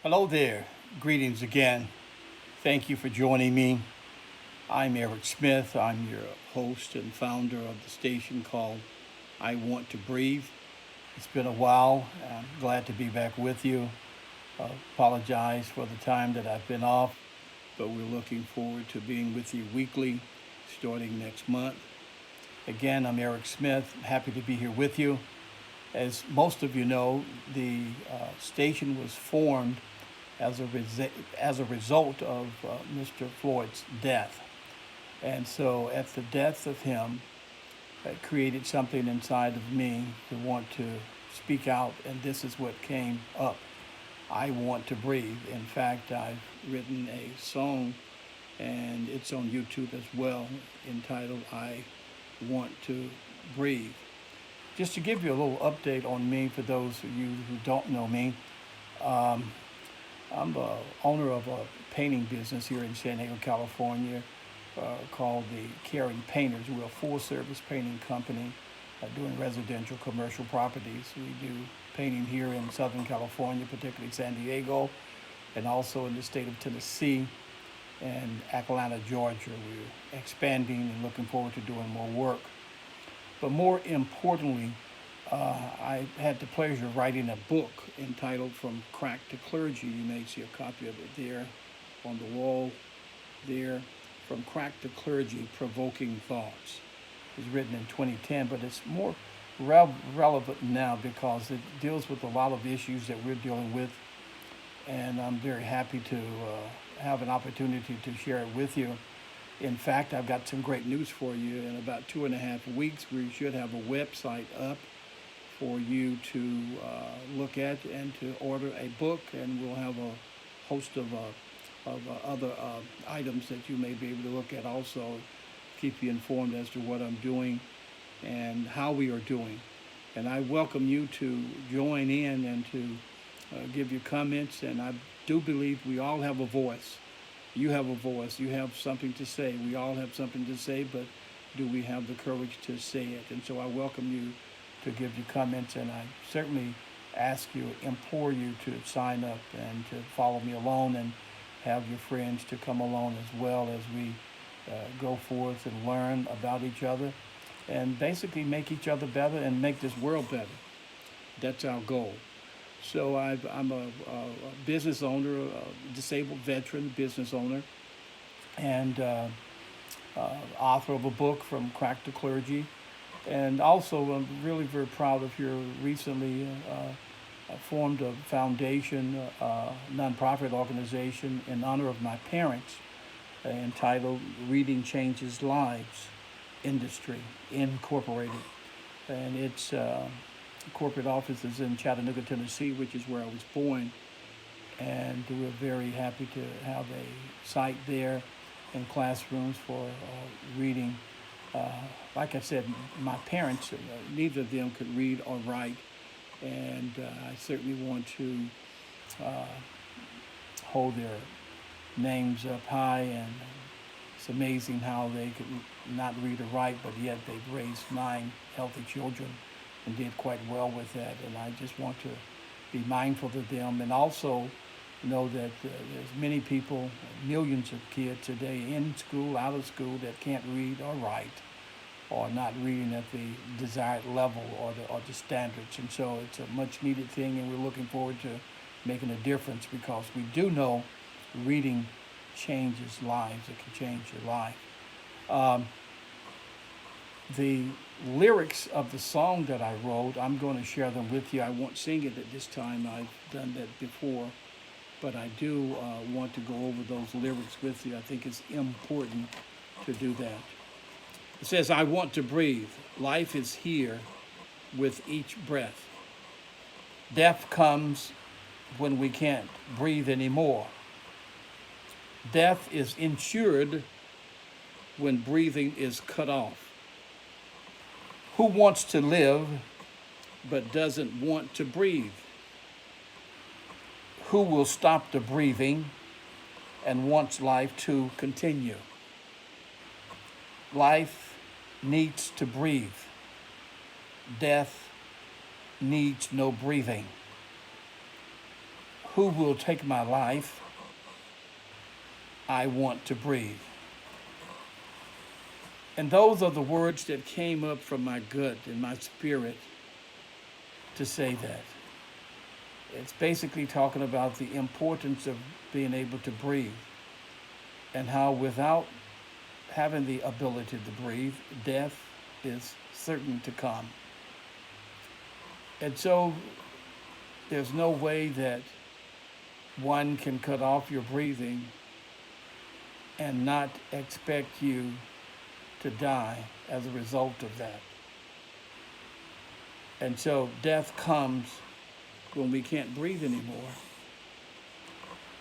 Hello there. Greetings again. Thank you for joining me. I'm Eric Smith. I'm your host and founder of the station called I Want to Breathe. It's been a while. I'm glad to be back with you. Apologize for the time that I've been off, but we're looking forward to being with you weekly starting next month. Again, I'm Eric Smith. Happy to be here with you. As most of you know, the station was formed as a result of Mr. Floyd's death. And so, at the death of him, it created something inside of me to want to speak out, and this is what came up. I want to breathe. In fact, I've written a song, and it's on YouTube as well, entitled I Want to Breathe. Just to give you a little update on me for those of you who don't know me, um, I'm the owner of a painting business here in San Diego, California, called the Caring Painters. We're a full-service painting company doing residential commercial properties. We do painting here in Southern California, particularly San Diego, and also in the state of Tennessee and Atlanta, Georgia. We're expanding and looking forward to doing more work. But more importantly, I had the pleasure of writing a book entitled From Crack to Clergy. You may see a copy of it there on the wall there. From Crack to Clergy, Provoking Thoughts. It was written in 2010, but it's more relevant now because it deals with a lot of issues that we're dealing with. And I'm very happy to have an opportunity to share it with you. In fact, I've got some great news for you. In about 2.5 weeks, we should have a website up for you to look at and to order a book, and we'll have a host of other items that you may be able to look at also, keep you informed as to what I'm doing and how we are doing. And I welcome you to join in and to give your comments, and I do believe we all have a voice. You have a voice. You have something to say. We all have something to say, but do we have the courage to say it? And so I welcome you to give your comments, and I certainly ask you, implore you to sign up and to follow me along and have your friends to come along as well as we go forth and learn about each other and basically make each other better and make this world better. That's our goal. So I'm a business owner, a disabled veteran business owner, and author of a book, From Crack to Clergy. And also, I'm really very proud of your recently formed a foundation, nonprofit organization in honor of my parents, entitled Reading Changes Lives Industry Incorporated. And its corporate office is in Chattanooga, Tennessee, which is where I was born. And we're very happy to have a site there and classrooms for reading. Like I said, my parents, neither of them could read or write, and I certainly want to uh, hold their names up high. And it's amazing how they could not read or write, but yet they've raised 9 healthy children and did quite well with that. And I just want to be mindful of them, and also know that there's many people, millions of kids today in school, out of school, that can't read or write, or not reading at the desired level or the standards. And so it's a much needed thing, and we're looking forward to making a difference because we do know reading changes lives. It can change your life. Um, the lyrics of the song that I wrote, I'm going to share them with you. I won't sing it at this time. I've done that before, but I do want to go over those lyrics with you. I think it's important to do that. It says, I want to breathe. Life is here with each breath. Death comes when we can't breathe anymore. Death is insured when breathing is cut off. Who wants to live but doesn't want to breathe? Who will stop the breathing and wants life to continue? Life needs to breathe. Death needs no breathing. who will take my life? I want to breathe. And those are the words that came up from my gut and my spirit to say that. It's basically talking about the importance of being able to breathe and how without having the ability to breathe, death is certain to come. And so there's no way that one can cut off your breathing and not expect you to die as a result of that. And so death comes when we can't breathe anymore.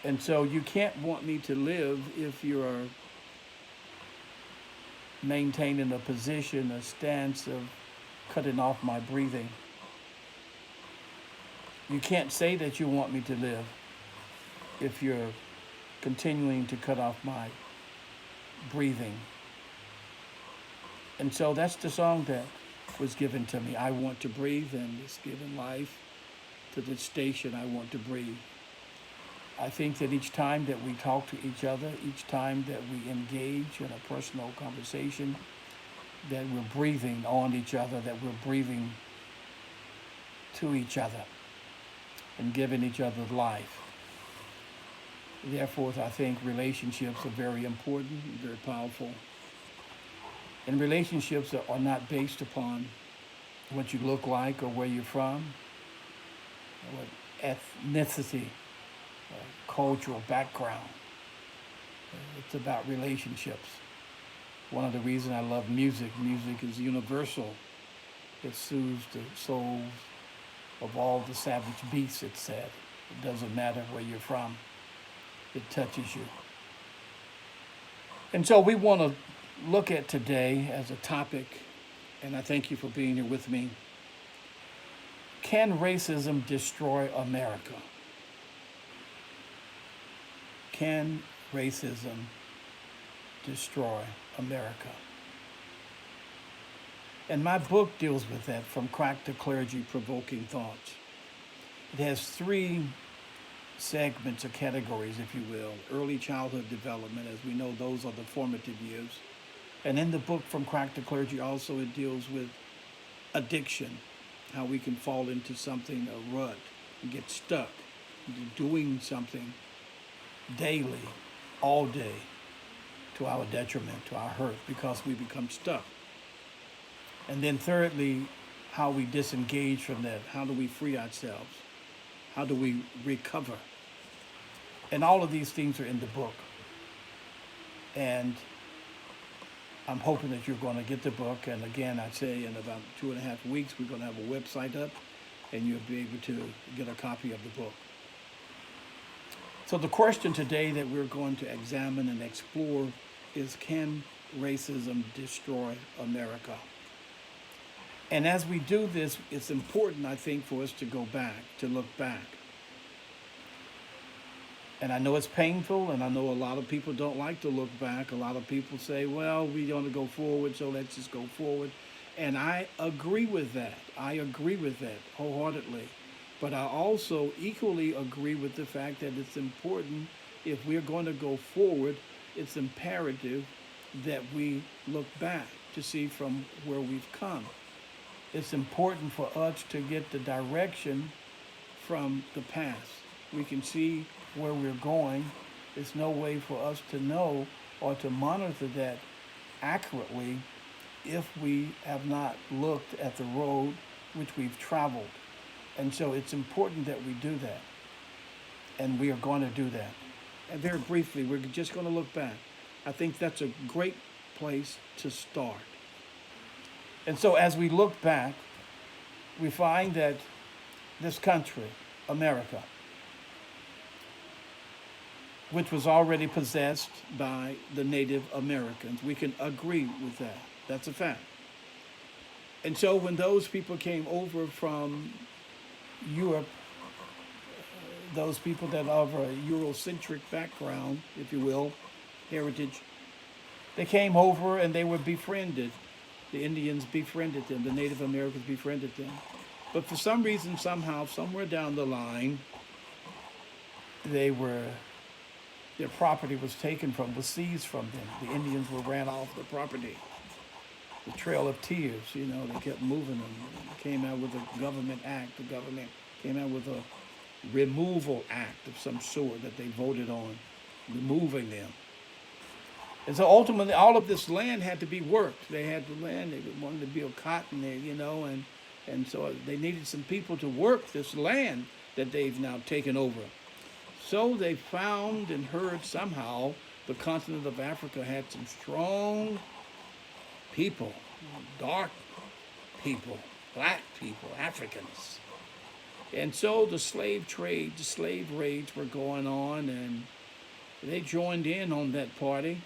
And so you can't want me to live if you're maintaining a position, a stance of cutting off my breathing. You can't say that you want me to live if you're continuing to cut off my breathing. And so that's the song that was given to me. I want to breathe, and it's given life to the station. I want to breathe. I think that each time that we talk to each other, each time that we engage in a personal conversation, that we're breathing on each other, that we're breathing to each other and giving each other life. Therefore, I think relationships are very important, very powerful. And relationships are not based upon what you look like or where you're from, or what ethnicity, or cultural background. It's about relationships. One of the reasons I love music, music is universal. It soothes the souls of all the savage beasts, it said. It doesn't matter where you're from. It touches you. And so we want to look at today as a topic, and I thank you for being here with me. Can racism destroy America? Can racism destroy America? And my book deals with that, From Crack to Clergy, Provoking Thoughts. It has 3 segments or categories, if you will. Early childhood development, as we know, those are the formative years. And in the book, From Crack to Clergy, also it deals with addiction, how we can fall into something, a rut, and get stuck into doing something daily, all day, to our detriment, to our hurt, because we become stuck. And then thirdly, how we disengage from that. How do we free ourselves? How do we recover? And all of these things are in the book. And I'm hoping that you're going to get the book. And again, I'd say in about 2.5 weeks, we're going to have a website up, and you'll be able to get a copy of the book. So the question today that we're going to examine and explore is, can racism destroy America? And as we do this, it's important, I think, for us to go back, to look back. And I know it's painful, and I know a lot of people don't like to look back. A lot of people say, well, we want to go forward, so let's just go forward. And I agree with that. I agree with that wholeheartedly. But I also equally agree with the fact that it's important, if we're going to go forward, it's imperative that we look back to see from where we've come. It's important for us to get the direction from the past. We can see where we're going. There's no way for us to know or to monitor that accurately if we have not looked at the road which we've traveled. And so it's important that we do that. And we are going to do that. And very briefly, we're just going to look back. I think that's a great place to start. And so as we look back, we find that this country, America, which was already possessed by the Native Americans, we can agree with that. That's a fact. And so when those people came over from Europe, those people that are of a Eurocentric background, if you will, heritage, they came over and they were befriended. The Indians befriended them, the Native Americans befriended them. But for some reason, somehow, somewhere down the line, they were, their property was taken from, was seized from them. The Indians were ran off the property. The Trail of Tears, you know, they kept moving them. Came out with a government act. The government came out with a removal act of some sort that they voted on, removing them. And so ultimately, all of this land had to be worked. They had the land. They wanted to build cotton there, you know, and so they needed some people to work this land that they've now taken over. So they found and heard somehow the continent of Africa had some strong people, dark people, black people, Africans. And so the slave trade, the slave raids were going on, and they joined in on that party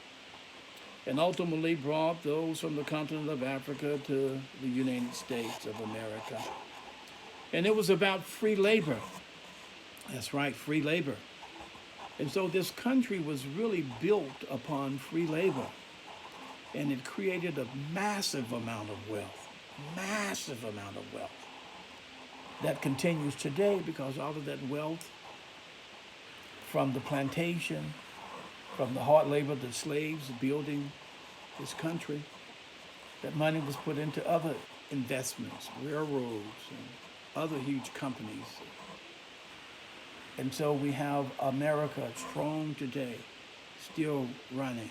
and ultimately brought those from the continent of Africa to the United States of America. And it was about free labor. That's right, free labor. And so this country was really built upon free labor. And it created a massive amount of wealth, that continues today because all of that wealth from the plantation, from the hard labor of the slaves building this country, that money was put into other investments, railroads and other huge companies. And so we have America strong today, still running.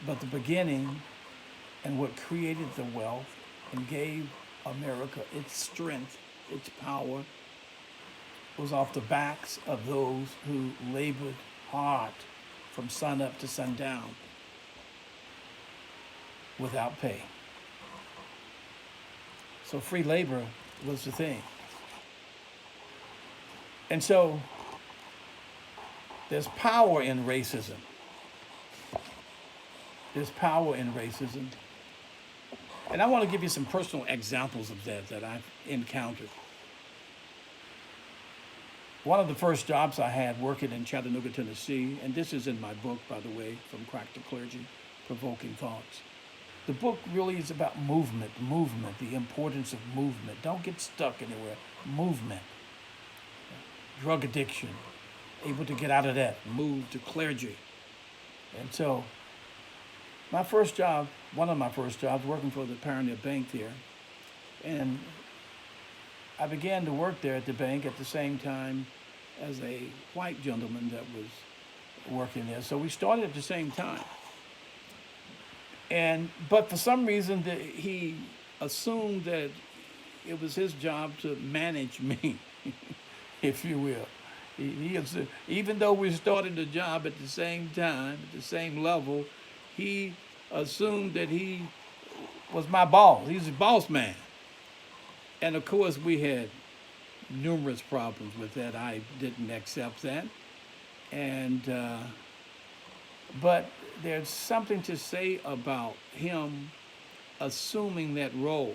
But the beginning and what created the wealth and gave America its strength, its power, was off the backs of those who labored hard from sun up to sundown without pay. So free labor was the thing. And so there's power in racism. There's power in racism. And I want to give you some personal examples of that I've encountered. One of the first jobs I had working in Chattanooga, Tennessee, and this is in my book, by the way, From Crack to Clergy, Provoking Thoughts. The book really is about movement, the importance of movement. Don't get stuck anywhere. Movement. Drug addiction, able to get out of that, move to clergy. And so my first job, one of my first jobs, working for the Pioneer Bank there, and I began to work there at the bank at the same time as a white gentleman that was working there. So we started at the same time. But for some reason, he assumed that it was his job to manage me, if you will. He assumed, even though we started the job at the same time, at the same level, he assumed that he was my boss. He was the boss man. And of course, we had numerous problems with that. I didn't accept that. But there's something to say about him assuming that role.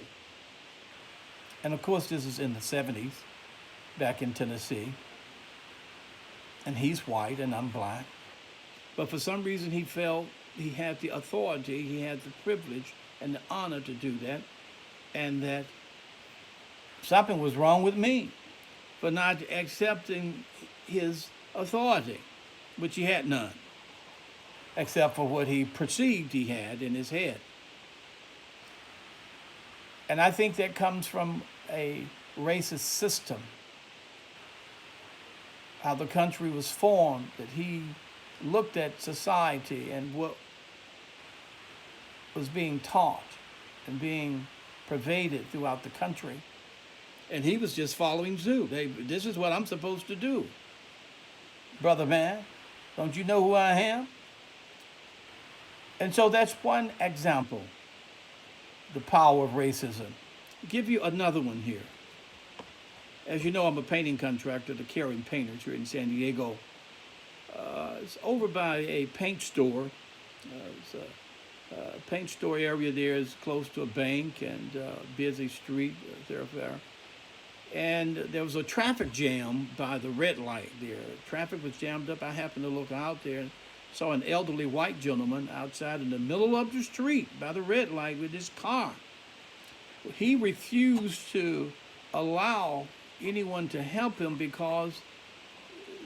And of course, this is in the 70s, back in Tennessee. And he's white and I'm black. But for some reason, he felt he had the authority, he had the privilege and the honor to do that, and that something was wrong with me for not accepting his authority, which he had none, except for what he perceived he had in his head. And I think that comes from a racist system, how the country was formed, that he looked at society and what was being taught and being pervaded throughout the country. And he was just following suit. Hey, this is what I'm supposed to do. Brother man, don't you know who I am? And so that's one example, the power of racism. I'll give you another one here. As you know, I'm a painting contractor, the Caring Painters here in San Diego. It's over by a paint store. It's a paint store area there is close to a bank and busy street thoroughfare. And there was a traffic jam by the red light there. Traffic was jammed up. I happened to look out there and saw an elderly white gentleman outside in the middle of the street by the red light with his car. He refused to allow anyone to help him because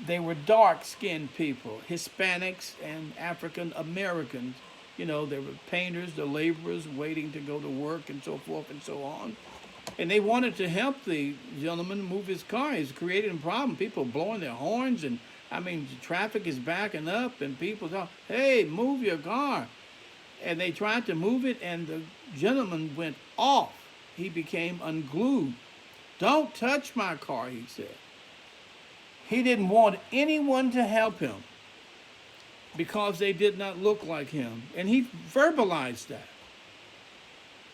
they were dark-skinned people, Hispanics and African Americans. You know, they were painters, the laborers waiting to go to work and so forth and so on. And they wanted to help the gentleman move his car. He's creating a problem. People blowing their horns, and I mean, the traffic is backing up, and people talk, "Hey, move your car." And they tried to move it, and the gentleman went off. He became unglued. "Don't touch my car," he said. He didn't want anyone to help him because they did not look like him. And he verbalized that.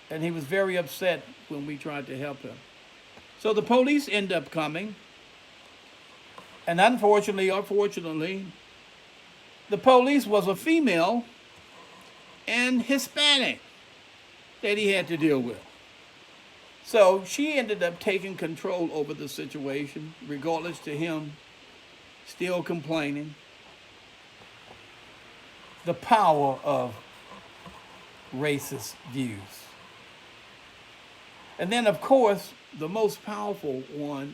And he was very upset when we tried to help him. So the police end up coming. And unfortunately or fortunately, the police was a female and Hispanic that he had to deal with. So she ended up taking control over the situation, regardless to him still complaining. The power of racist views. And then, of course, the most powerful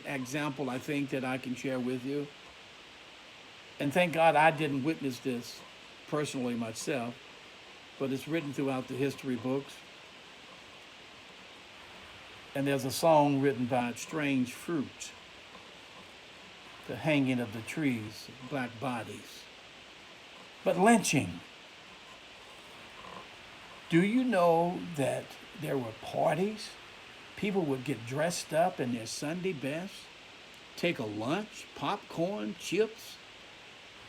example I think that I can share with you, and thank God I didn't witness this personally myself, but it's written throughout the history books. And there's a song written by Strange Fruit, the hanging of the trees, black bodies. But lynching. Do you know that there were parties? People would get dressed up in their Sunday best, take a lunch, popcorn, chips,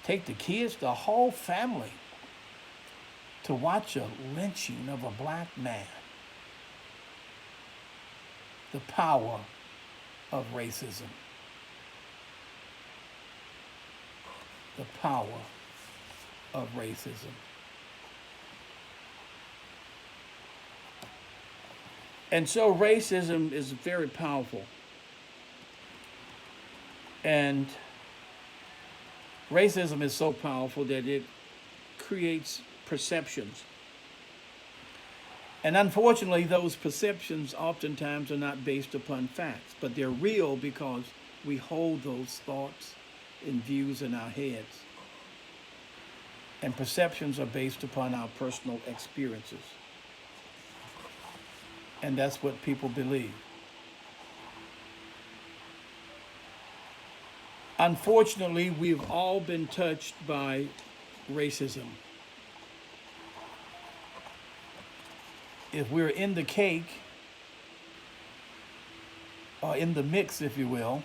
take the kids, the whole family, to watch a lynching of a black man. The power of racism. The power of racism. And so racism is very powerful. And racism is so powerful that it creates perceptions. And unfortunately, those perceptions oftentimes are not based upon facts, but they're real because we hold those thoughts and views in our heads. And perceptions are based upon our personal experiences. And that's what people believe. Unfortunately, we've all been touched by racism. If we're in the cake, or in the mix, if you will,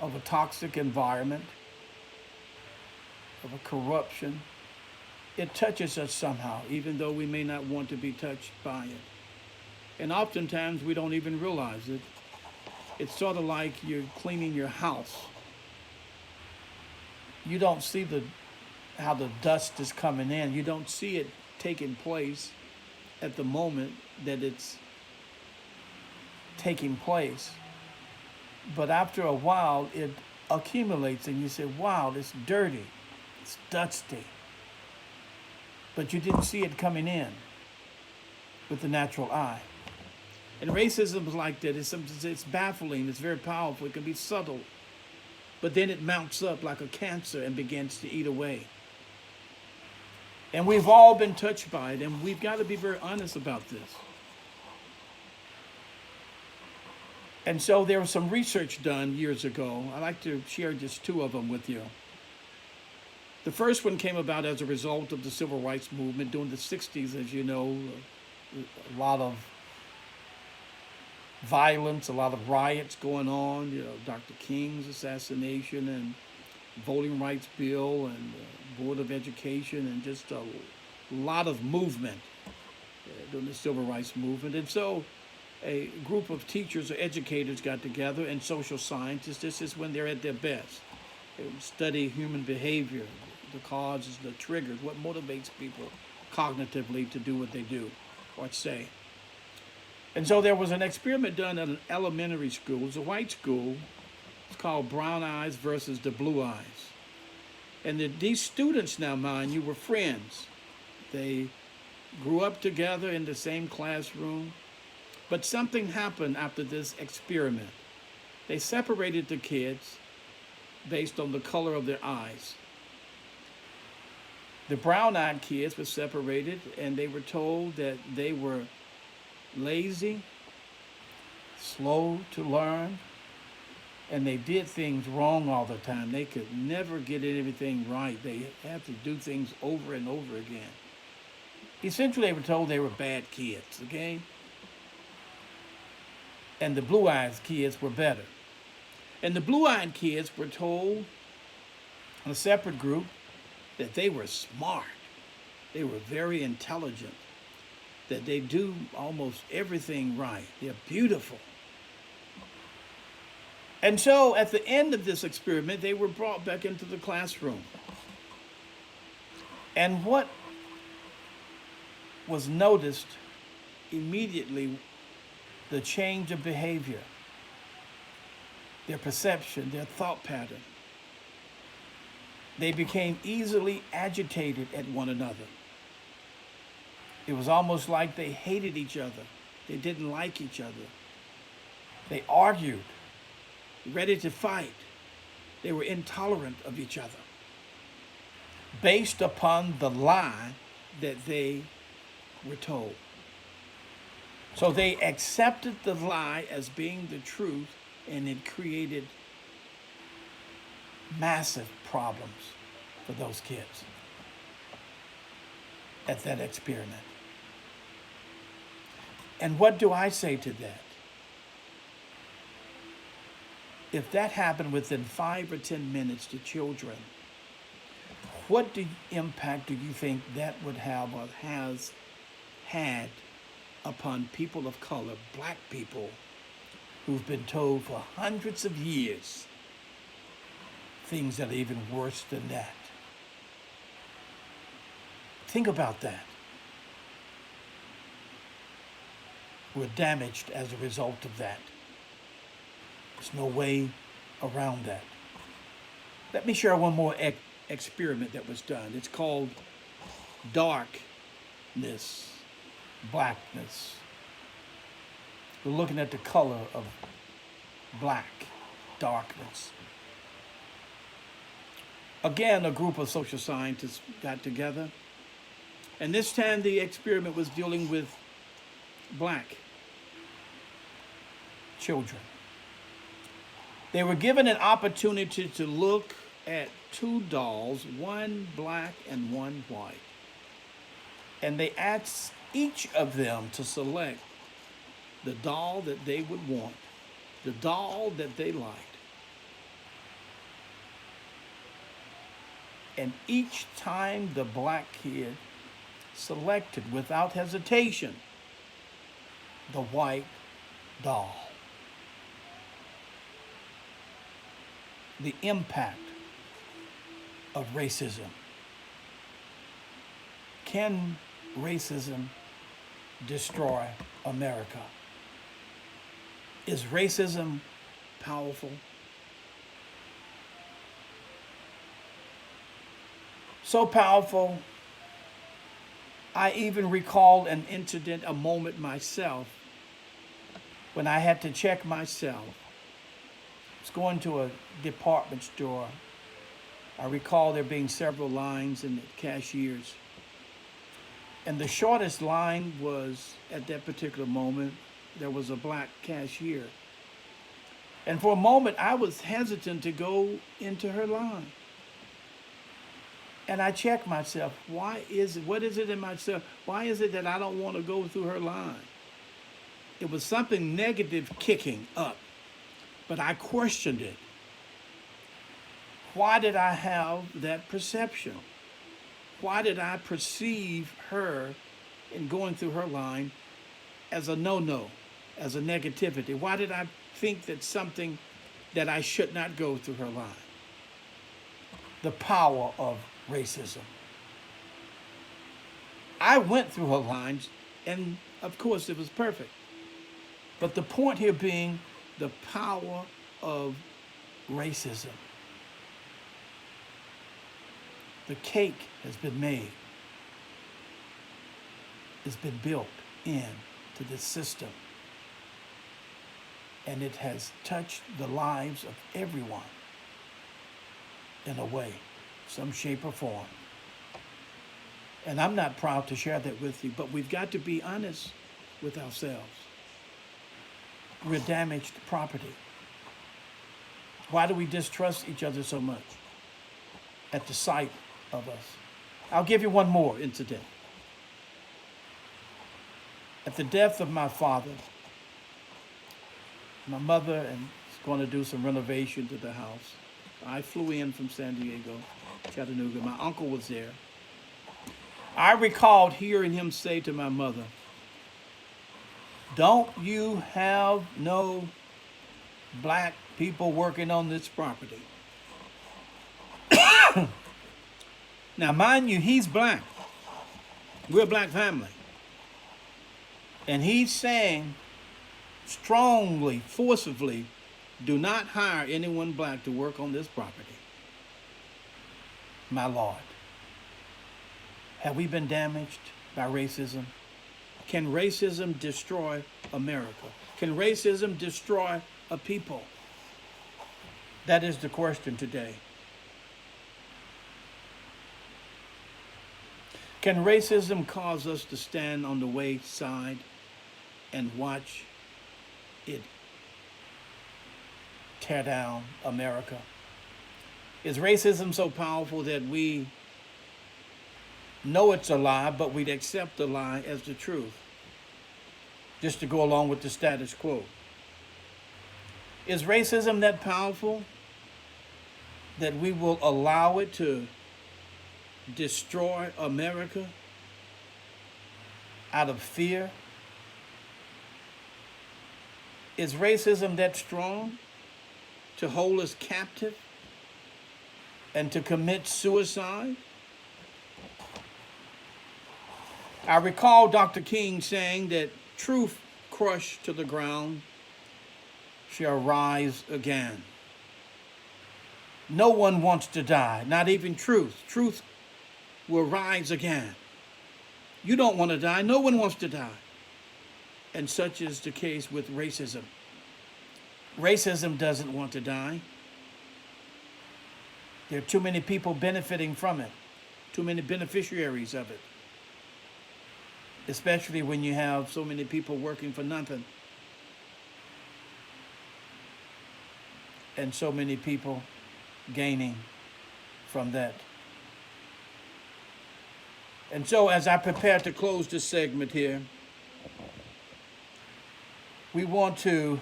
of a toxic environment, of a corruption, it touches us somehow, even though we may not want to be touched by it. And oftentimes we don't even realize it. It's sort of like you're cleaning your house. You don't see how the dust is coming in. You don't see it taking place at the moment that it's taking place. But after a while, it accumulates and you say, wow, it's dirty, it's dusty. But you didn't see it coming in with the natural eye. And racism is like that. It's baffling. It's very powerful. It can be subtle. But then it mounts up like a cancer and begins to eat away. And we've all been touched by it, and we've got to be very honest about this. And so there was some research done years ago. I'd like to share just two of them with you. The first one came about as a result of the civil rights movement during the 60s, as you know, a lot of violence, a lot of riots going on, you know, Dr. King's assassination and voting rights bill and Board of Education and just a lot of movement during the civil rights movement. And so a group of teachers or educators got together and social scientists. This is when they're at their best. They study human behavior, the causes, the triggers, what motivates people cognitively to do what they do or say. And so there was an experiment done at an elementary school. It was a white school. It's called Brown Eyes versus the Blue Eyes. And these students now, mind you, were friends. They grew up together in the same classroom. But something happened after this experiment. They separated the kids based on the color of their eyes. The brown-eyed kids were separated, and they were told that they were lazy, slow to learn, and they did things wrong all the time. They could never get everything right. They had to do things over and over again. Essentially, they were told they were bad kids, okay? And the blue-eyed kids were better. And the blue-eyed kids were told in a separate group that they were smart. They were very intelligent, that they do almost everything right. They're beautiful. And so at the end of this experiment, they were brought back into the classroom. And what was noticed immediately, the change of behavior, their perception, their thought pattern. They became easily agitated at one another. It was almost like they hated each other. They didn't like each other. They argued, ready to fight. They were intolerant of each other, based upon the lie that they were told. So they accepted the lie as being the truth, and it created massive problems for those kids at that experiment. And what do I say to that? If that happened within 5 or 10 minutes to children, what impact do you think that would have or has had upon people of color, black people, who've been told for hundreds of years things that are even worse than that? Think about that. We're damaged as a result of that. There's no way around that. Let me share one more experiment that was done. It's called darkness, blackness. We're looking at the color of black, darkness. Again, a group of social scientists got together, and this time the experiment was dealing with black children. They were given an opportunity to look at two dolls, one black and one white. And they asked each of them to select the doll that they would want, the doll that they liked. And each time the black kid selected without hesitation the white doll. The impact of racism. Can racism destroy America? Is racism powerful? So powerful, I even recall an incident, a moment myself, when I had to check myself. I was going to a department store. I recall there being several lines in the cashiers. And the shortest line was, at that particular moment, there was a black cashier. And for a moment, I was hesitant to go into her line. And I checked myself, what is it in myself? Why is it that I don't want to go through her line? It was something negative kicking up, but I questioned it. Why did I have that perception? Why did I perceive her in going through her line as a no-no, as a negativity? Why did I think that something that I should not go through her line? The power of racism. I went through her lines, and of course it was perfect. But the point here being the power of racism. The cake has been made. It's been built into this system. And it has touched the lives of everyone. in a way, some shape or form. And I'm not proud to share that with you, but we've got to be honest with ourselves. We're damaged property. Why do we distrust each other so much at the sight of us? I'll give you one more incident. At the death of my father, my mother is going to do some renovation to the house. I flew in from San Diego, Chattanooga. My uncle was there. I recalled hearing him say to my mother, "Don't you have no black people working on this property?" Now, mind you, he's black. We're a black family. And he's saying strongly, forcibly, do not hire anyone black to work on this property. My Lord, have we been damaged by racism? Can racism destroy America? Can racism destroy a people? That is the question today. Can racism cause us to stand on the wayside and watch it tear down America? Is racism so powerful that we know it's a lie, but we'd accept the lie as the truth, just to go along with the status quo? Is racism that powerful that we will allow it to destroy America out of fear? Is racism that strong to hold us captive and to commit suicide? I recall Dr. King saying that truth crushed to the ground shall rise again. No one wants to die, not even truth. Truth will rise again. You don't want to die. No one wants to die. And such is the case with racism. Racism doesn't want to die. There are too many people benefiting from it, too many beneficiaries of it, especially when you have so many people working for nothing and so many people gaining from that. And so as I prepare to close this segment here, we want to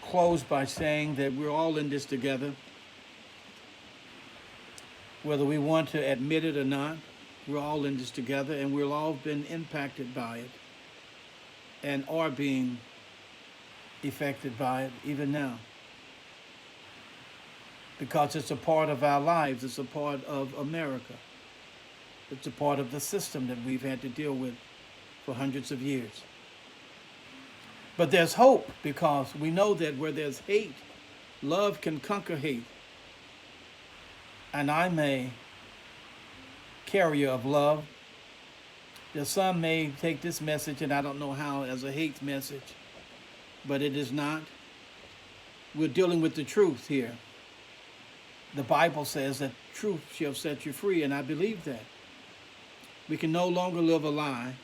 close by saying that we're all in this together. Whether we want to admit it or not, we're all in this together, and we've all been impacted by it and are being affected by it even now. Because it's a part of our lives, it's a part of America. It's a part of the system that we've had to deal with for hundreds of years. But there's hope, because we know that where there's hate, love can conquer hate. And I'm a carrier of love. That some may take this message, and I don't know how, as a hate message, but it is not. We're dealing with the truth here. The Bible says that truth shall set you free, and I believe that. We can no longer live a lie.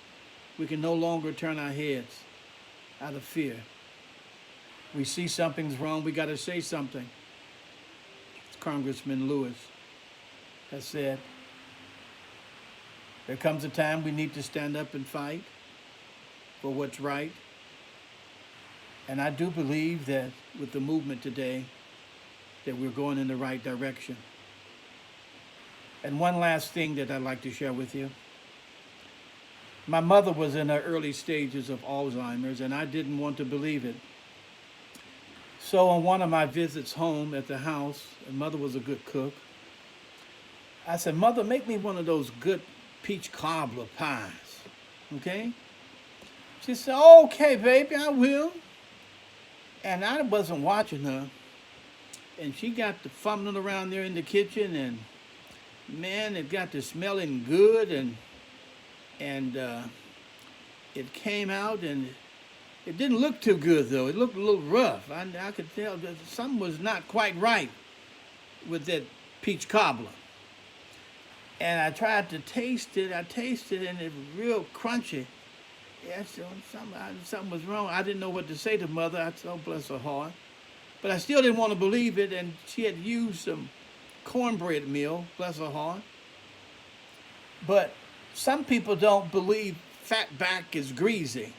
We can no longer turn our heads out of fear. We see something's wrong, we got to say something. As Congressman Lewis has said, there comes a time we need to stand up and fight for what's right. And I do believe that with the movement today, that we're going in the right direction. And one last thing that I'd like to share with you. My mother was in her early stages of Alzheimer's, and I didn't want to believe it. So on one of my visits home at the house, and Mother was a good cook, I said, "Mother, make me one of those good peach cobbler pies, okay?" She said, "Okay, baby, I will." And I wasn't watching her. And she got to fumbling around there in the kitchen, and man, it got to smelling good, and it came out, and it didn't look too good, though. It looked a little rough. I could tell that something was not quite right. with that peach cobbler. And I tried to taste it. I tasted it, and it was real crunchy. Yeah, so something was wrong. I didn't know what to say to Mother. I said, oh, bless her heart. But I still didn't want to believe it, and she had used some cornbread meal, bless her heart. But some people don't believe fat back is greasy.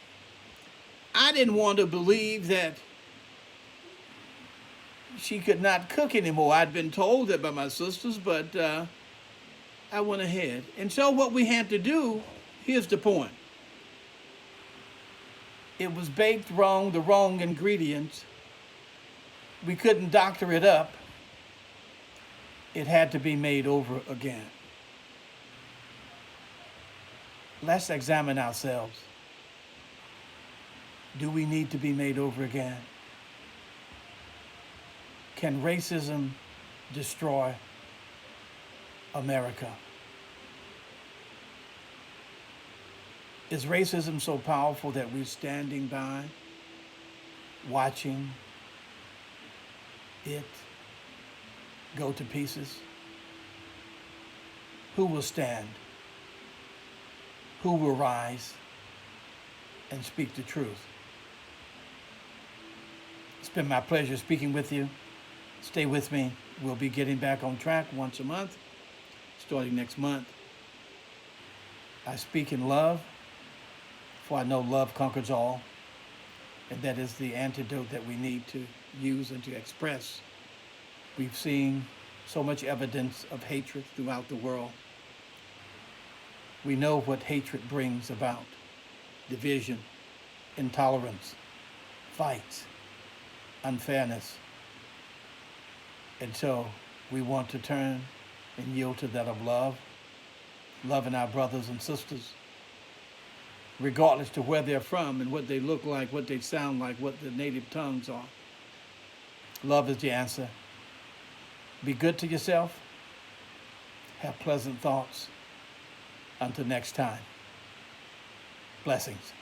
I didn't want to believe that she could not cook anymore. I'd been told that by my sisters, but I went ahead. And so what we had to do, here's the point. It was baked wrong, the wrong ingredients. We couldn't doctor it up. It had to be made over again. Let's examine ourselves. Do we need to be made over again? Can racism destroy America? Is racism so powerful that we're standing by, watching it go to pieces? Who will stand? Who will rise and speak the truth? It's been my pleasure speaking with you. Stay with me. We'll be getting back on track once a month, starting next month. I speak in love, for I know love conquers all, and that is the antidote that we need to use and to express. We've seen so much evidence of hatred throughout the world. We know what hatred brings about: division, intolerance, fights, unfairness. And so we want to turn and yield to that of love, loving our brothers and sisters, regardless to where they're from and what they look like, what they sound like, what their native tongues are. Love is the answer. Be good to yourself. Have pleasant thoughts. Until next time, blessings.